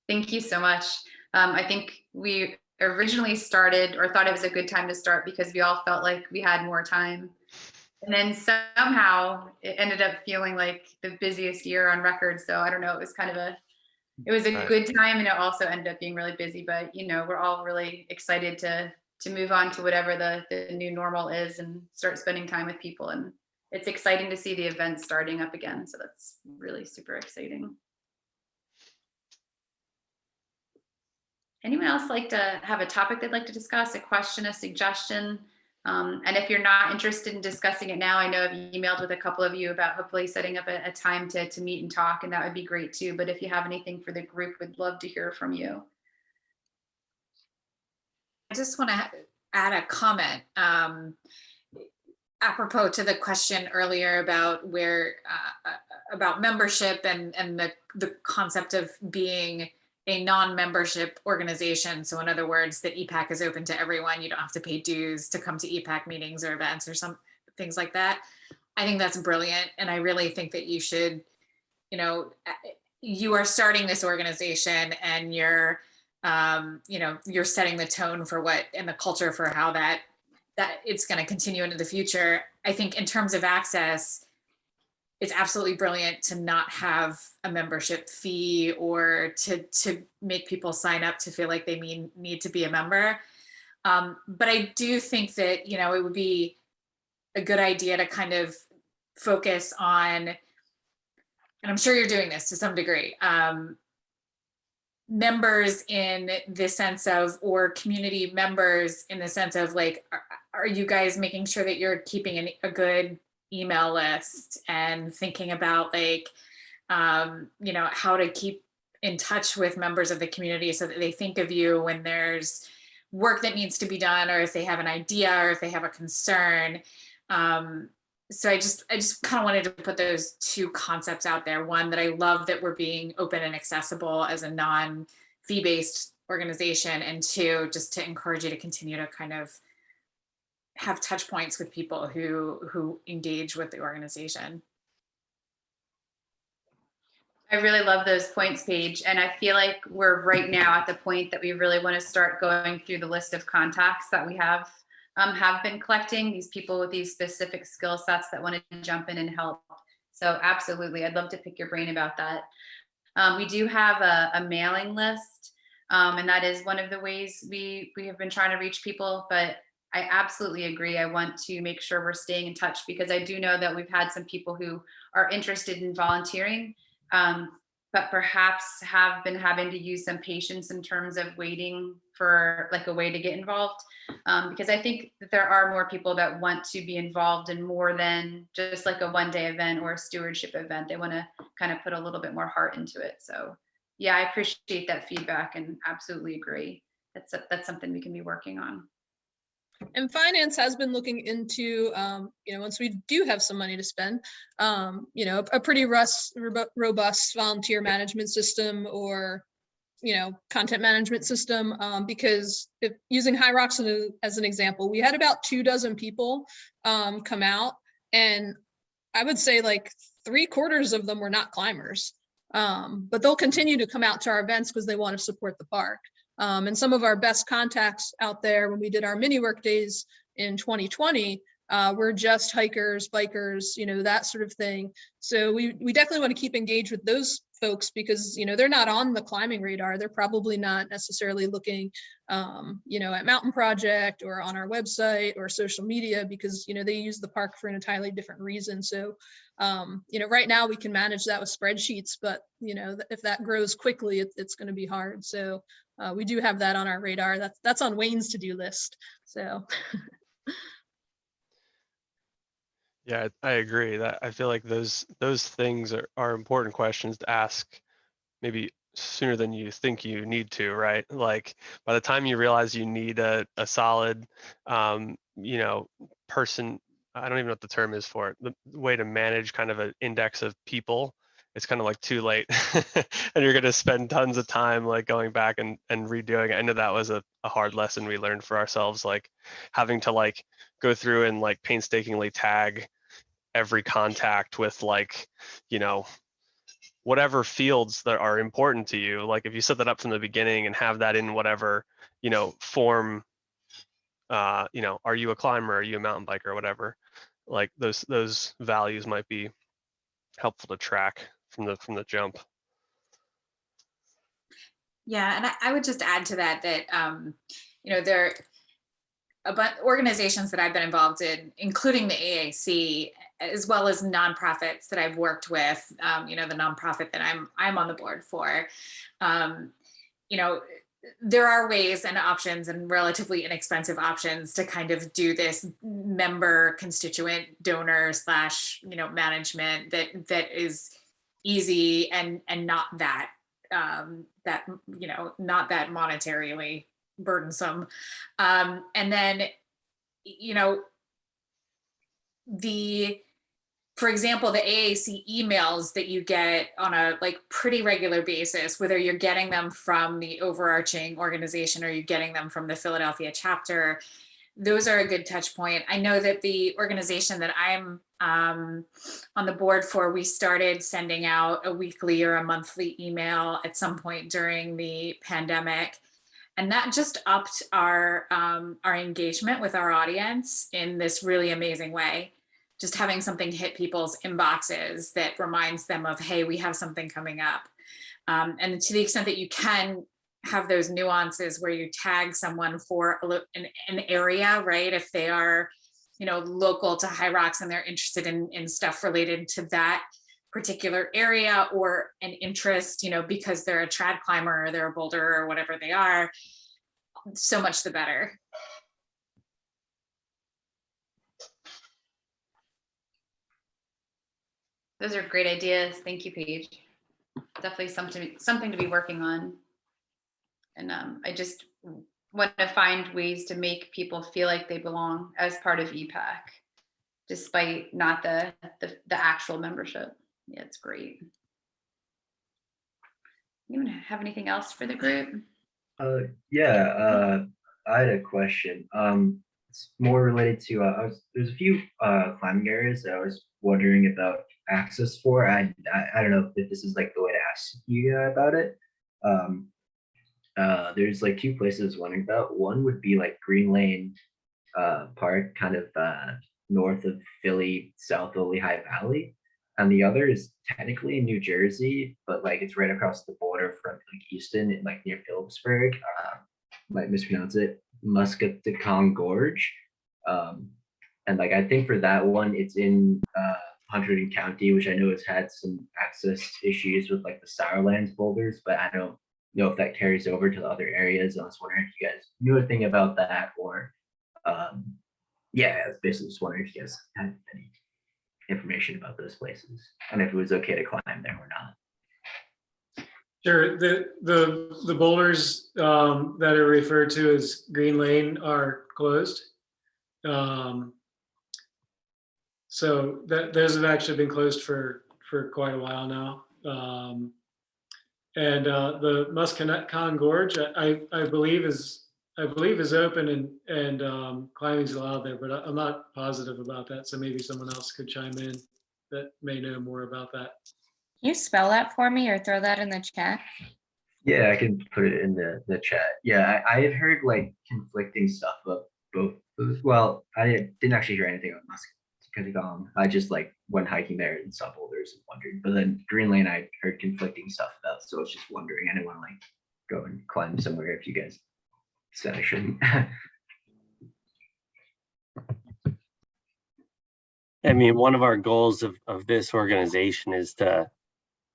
Thank you so much. I think we originally started or thought it was a good time to start because we all felt like we had more time. And then somehow it ended up feeling like the busiest year on record. So I don't know, it was a Right. good time, and it also ended up being really busy, but we're all really excited to move on to whatever the new normal is and start spending time with people. And it's exciting to see the events starting up again. So that's really super exciting. Anyone else like to have a topic they'd like to discuss, a question, a suggestion? And if you're not interested in discussing it now, I know I've emailed with a couple of you about hopefully setting up a time to meet and talk, and that would be great too. But if you have anything for the group, we'd love to hear from you. I just want to add a comment apropos to the question earlier about about membership and the concept of being a non-membership organization. So in other words, that EPAC is open to everyone. You don't have to pay dues to come to EPAC meetings or events or some things like that. I think that's brilliant. And I really think that you should, you are starting this organization and you're setting the tone for what and the culture for how that it's going to continue into the future. I think in terms of access, it's absolutely brilliant to not have a membership fee or to make people sign up to feel like they need to be a member. But I do think that, it would be a good idea to kind of focus on, and I'm sure you're doing this to some degree, members in the sense of, or community members in the sense of like, are you guys making sure that you're keeping a good email list and thinking about like, how to keep in touch with members of the community so that they think of you when there's work that needs to be done, or if they have an idea, or if they have a concern. So I just kind of wanted to put those two concepts out there. One, that I love that we're being open and accessible as a non-fee-based organization. And two, just to encourage you to continue to kind of have touch points with people who engage with the organization. I really love those points, Paige. And I feel like we're right now at the point that we really want to start going through the list of contacts that we have been collecting, these people with these specific skill sets that want to jump in and help. So absolutely, I'd love to pick your brain about that. We do have a mailing list, and that is one of the ways we have been trying to reach people, but I absolutely agree. I want to make sure we're staying in touch because I do know that we've had some people who are interested in volunteering, but perhaps have been having to use some patience in terms of waiting for like a way to get involved. Because I think that there are more people that want to be involved in more than just like a one-day event or a stewardship event. They want to kind of put a little bit more heart into it. So yeah, I appreciate that feedback and absolutely agree. That's something we can be working on. And finance has been looking into, once we do have some money to spend, a pretty robust volunteer management system or, content management system. Because if using High Rocks as an example, we had about 24 people come out, and I would say like 3/4 of them were not climbers. But they'll continue to come out to our events because they want to support the park. And some of our best contacts out there when we did our mini work days in 2020 were just hikers, bikers, that sort of thing. So we definitely want to keep engaged with those folks because, they're not on the climbing radar. They're probably not necessarily looking, at Mountain Project or on our website or social media because, they use the park for an entirely different reason. So, right now we can manage that with spreadsheets, but, if that grows quickly, it's going to be hard. So we do have that on our radar. That's on Wayne's to-do list. So. Yeah, I agree that I feel like those things are important questions to ask maybe sooner than you think you need to, right? Like by the time you realize you need a solid, person, I don't even know what the term is for it, the way to manage kind of an index of people, it's kind of like too late and you're going to spend tons of time like going back and redoing it. I know that was a hard lesson we learned for ourselves, like having to like go through and like painstakingly tag every contact with like, whatever fields that are important to you. Like if you set that up from the beginning and have that in whatever, form, are you a climber? Are you a mountain biker or whatever? Like those values might be helpful to track from the jump. Yeah, and I would just add to that there are organizations that I've been involved in, including the AAC, as well as nonprofits that I've worked with. The nonprofit that I'm on the board for. There are ways and options and relatively inexpensive options to kind of do this member, constituent, donor / management that is easy and not that not that monetarily burdensome. And then, for example, the AAC emails that you get on a pretty regular basis, whether you're getting them from the overarching organization or you're getting them from the Philadelphia chapter, those are a good touch point. I know that the organization that I'm on the board for, we started sending out a weekly or a monthly email at some point during the pandemic. And that just upped our engagement with our audience in this really amazing way. Just having something hit people's inboxes that reminds them of, hey, we have something coming up. And to the extent that you can have those nuances where you tag someone for an area, right? If they are, local to High Rocks and they're interested in stuff related to that particular area or an interest, because they're a trad climber or they're a boulder or whatever they are, so much the better. Those are great ideas. Thank you, Paige. Definitely something to be working on. And I just want to find ways to make people feel like they belong as part of EPAC, despite not the actual membership. Yeah, it's great. You have anything else for the group? I had a question. It's more related to there's a few climbing areas that I was wondering about access for. I don't know if this is like the way to ask you about it. There's like two places I was wondering about. One would be like Green Lane Park, kind of north of Philly, south of Lehigh Valley. And the other is technically in New Jersey, but like it's right across the border from like Easton and like near Phillipsburg. Might mispronounce it, Muscatecon Gorge. And like I think for that one, it's in Hunterdon County, which I know has had some access issues with like the Sourlands boulders, but I don't know if that carries over to the other areas. I was wondering if you guys knew anything about that, or I was basically just wondering if you guys had any information about those places and if it was okay to climb there or not. Sure. The boulders that are referred to as Green Lane are closed. So those have actually been closed for quite a while now. And the Muscatecon Gorge, I believe is open and climbing's allowed there, but I'm not positive about that. So maybe someone else could chime in. that may know more about that. Can you spell that for me or throw that in the chat? Yeah, I can put it in the chat. Yeah, I had heard like conflicting stuff about both. Well, I didn't actually hear anything on Muskegon. I just like went hiking there and saw boulders and wondered. But then Green Lane, I heard conflicting stuff about. So I was just wondering. I didn't want to like go and climb somewhere if you guys said I shouldn't. I mean, one of our goals of this organization is to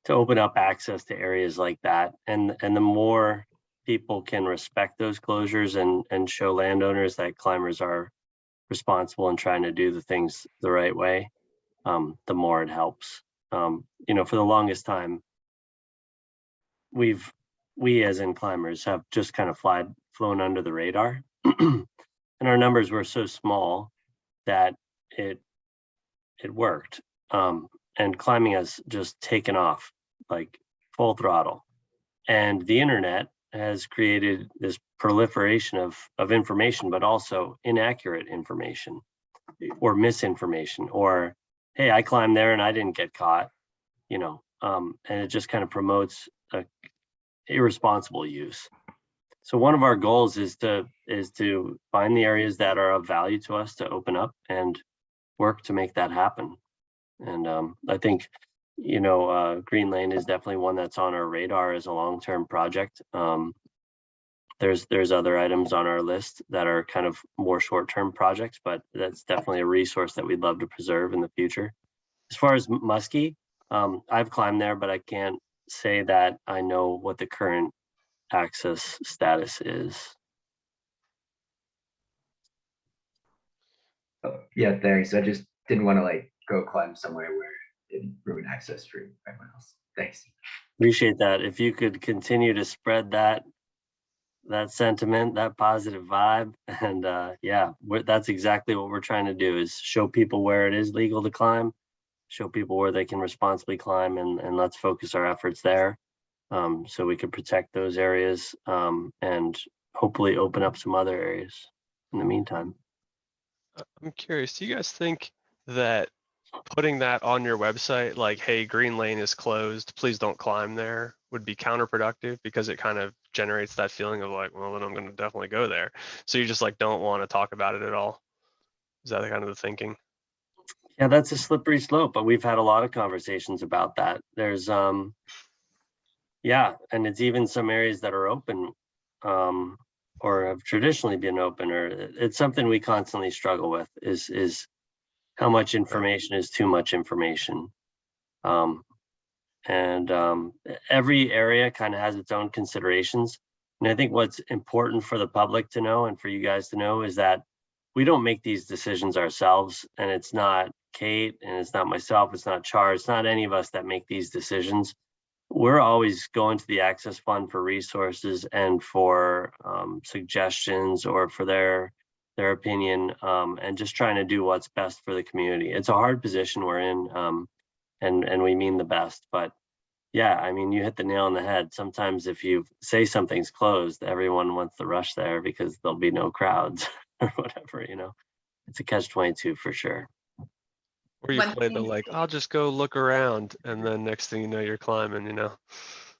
open up access to areas like that. And the more people can respect those closures and show landowners that climbers are responsible and trying to do the things the right way, the more it helps. For the longest time, we as in climbers have just kind of flown under the radar. And our numbers were so small that it worked. And climbing has just taken off like full throttle. And the internet has created this proliferation of information, but also inaccurate information or misinformation, or, hey, I climbed there and I didn't get caught, and it just kind of promotes irresponsible use. So one of our goals is to find the areas that are of value to us to open up and work to make that happen. And I think, Green Lane is definitely one that's on our radar as a long-term project. There's other items on our list that are kind of more short-term projects, but that's definitely a resource that we'd love to preserve in the future. As far as Muskie, I've climbed there, but I can't say that I know what the current access status is. Oh, yeah, thanks. I just didn't want to like go climb somewhere where it ruined access for everyone else. Thanks. Appreciate that. If you could continue to spread that sentiment, that positive vibe, and that's exactly what we're trying to do, is show people where it is legal to climb, show people where they can responsibly climb, and let's focus our efforts there, so we can protect those areas, and hopefully open up some other areas in the meantime. I'm curious, do you guys think that putting that on your website, like, hey, Green Lane is closed, please don't climb there, would be counterproductive, because it kind of generates that feeling of like, well, then I'm going to definitely go there. So you just like don't want to talk about it at all. Is that kind of the thinking? Yeah, that's a slippery slope, but we've had a lot of conversations about that. There's and it's even some areas that are open, or have traditionally been open, or it's something we constantly struggle with, is how much information is too much information. Every area kind of has its own considerations. And I think what's important for the public to know and for you guys to know is that we don't make these decisions ourselves, and it's not Kate, and it's not myself, it's not Char, it's not any of us that make these decisions. We're always going to the Access Fund for resources and for suggestions or for their opinion, and just trying to do what's best for the community. It's a hard position we're in, and we mean the best, but yeah, I mean, you hit the nail on the head. Sometimes if you say something's closed, everyone wants to rush there because there'll be no crowds or whatever, it's a catch-22 for sure. Or you One play the thing- like, I'll just go look around, and then next thing you know, you're climbing,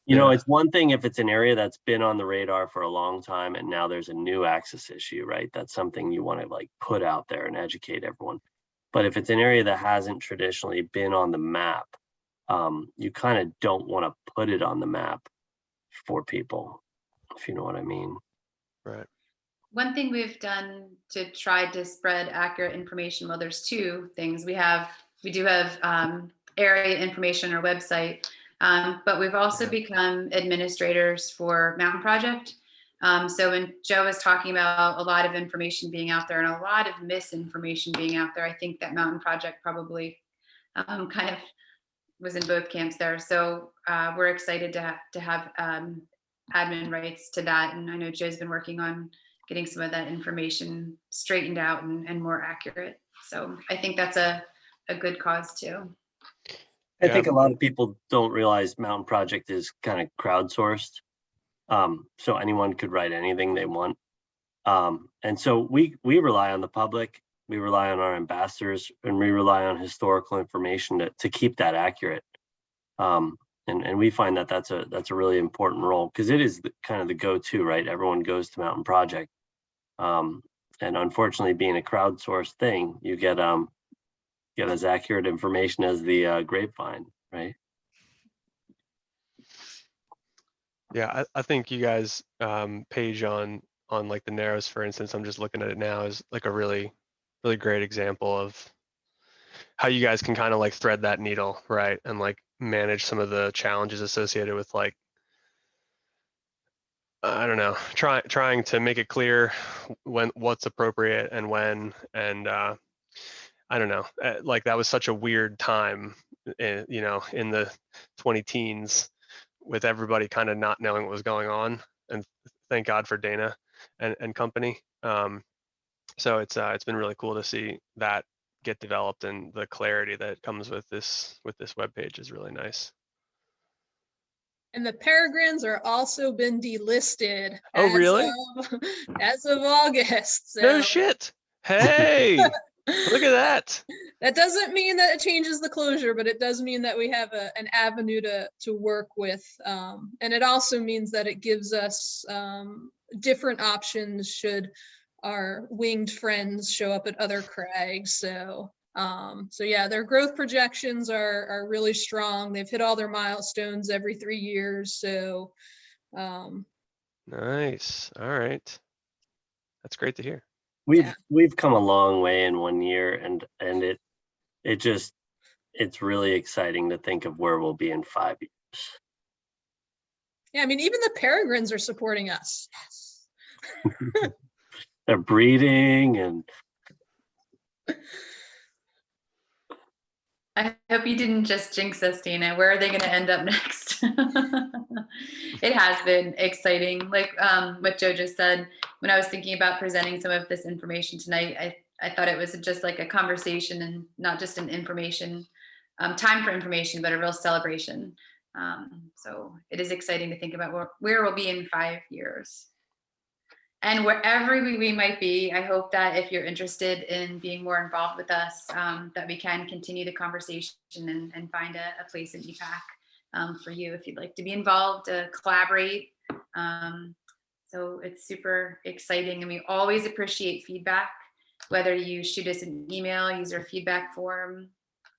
It's one thing if it's an area that's been on the radar for a long time and now there's a new access issue, right? That's something you want to like put out there and educate everyone. But if it's an area that hasn't traditionally been on the map, you kind of don't want to put it on the map for people, if you know what I mean. Right. One thing we've done to try to spread accurate information, well, there's two things. We do have area information on our website, but we've also become administrators for Mountain Project. So when Joe was talking about a lot of information being out there and a lot of misinformation being out there, I think that Mountain Project probably kind of was in both camps there. So we're excited to have admin rights to that. And I know Joe's been working on getting some of that information straightened out and more accurate. So I think that's a good cause too. I think a lot of people don't realize Mountain Project is kind of crowdsourced. So anyone could write anything they want. And so we rely on the public we rely on our ambassadors, and we rely on historical information to keep that accurate. And we find that that's a really important role, because it is kind of the go-to, right? Everyone goes to Mountain Project. And unfortunately, being a crowdsourced thing, you get as accurate information as the grapevine, right? Yeah, I think you guys page on like the Narrows, for instance, I'm just looking at it now, is like a really great example of how you guys can kind of like thread that needle, right? And like manage some of the challenges associated with like, I don't know, trying to make it clear when what's appropriate and when, and I don't know, like that was such a weird time, you know, in the 20 teens with everybody kind of not knowing what was going on. And thank God for Dana and company. So it's been really cool to see that get developed, and the clarity that comes with this webpage is really nice. And the peregrines are also been delisted. Oh, really? As of August. No So shit. Hey, look at that. that doesn't mean that it changes the closure, but it does mean that we have an avenue to work with. And it also means that it gives us different options should our winged friends show up at other crags. So yeah, their growth projections are really strong. They've hit all their milestones every 3 years. So Nice. All right. That's great to hear. We've come a long way in 1 year, and it's really exciting to think of where we'll be in 5 years. yeah, I mean, even the peregrines are supporting us. Yes. They're breeding, and I hope you didn't just jinx us, Dana. Where are they going to end up next? It has been exciting. Like what Joe just said, when I was thinking about presenting some of this information tonight, I thought it was just like a conversation and not just an information, time for information, but a real celebration. So it is exciting to think about where we'll be in 5 years. And wherever we might be, I hope that if you're interested in being more involved with us, that we can continue the conversation and find a place in EPAC for you if you'd like to be involved, collaborate. So it's super exciting, and we always appreciate feedback, whether you shoot us an email, use our feedback form,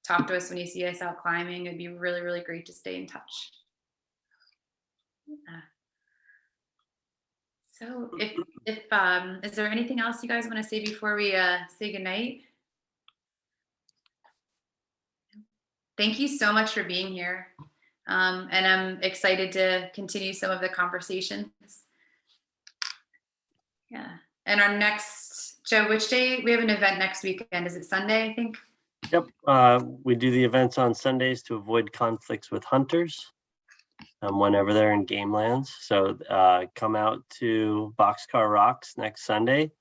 talk to us when you see us out climbing. It'd be really, really great to stay in touch. So if is there anything else you guys want to say before we say goodnight? Thank you so much for being here. And I'm excited to continue some of the conversations. Yeah. And our next, Joe, which day? We have an event next weekend. Is it Sunday, I think? Yep, we do the events on Sundays to avoid conflicts with hunters whenever they're in game lands. So come out to Boxcar Rocks next Sunday.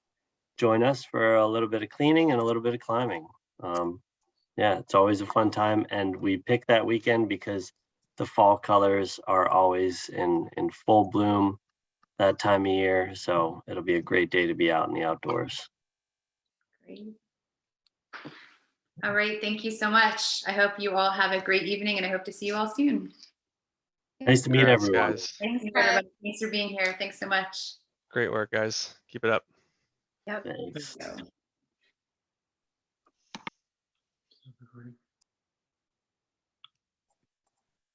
Join us for a little bit of cleaning and a little bit of climbing. Yeah, it's always a fun time. And we pick that weekend because the fall colors are always in full bloom that time of year. So it'll be a great day to be out in the outdoors. Great. All right, thank you so much. I hope you all have a great evening, and I hope to see you all soon. Nice to meet Thanks, everyone. guys. Thanks, everybody. Thanks for being here. Thanks so much. Great work, guys. Keep it up. Yep. Thanks. So.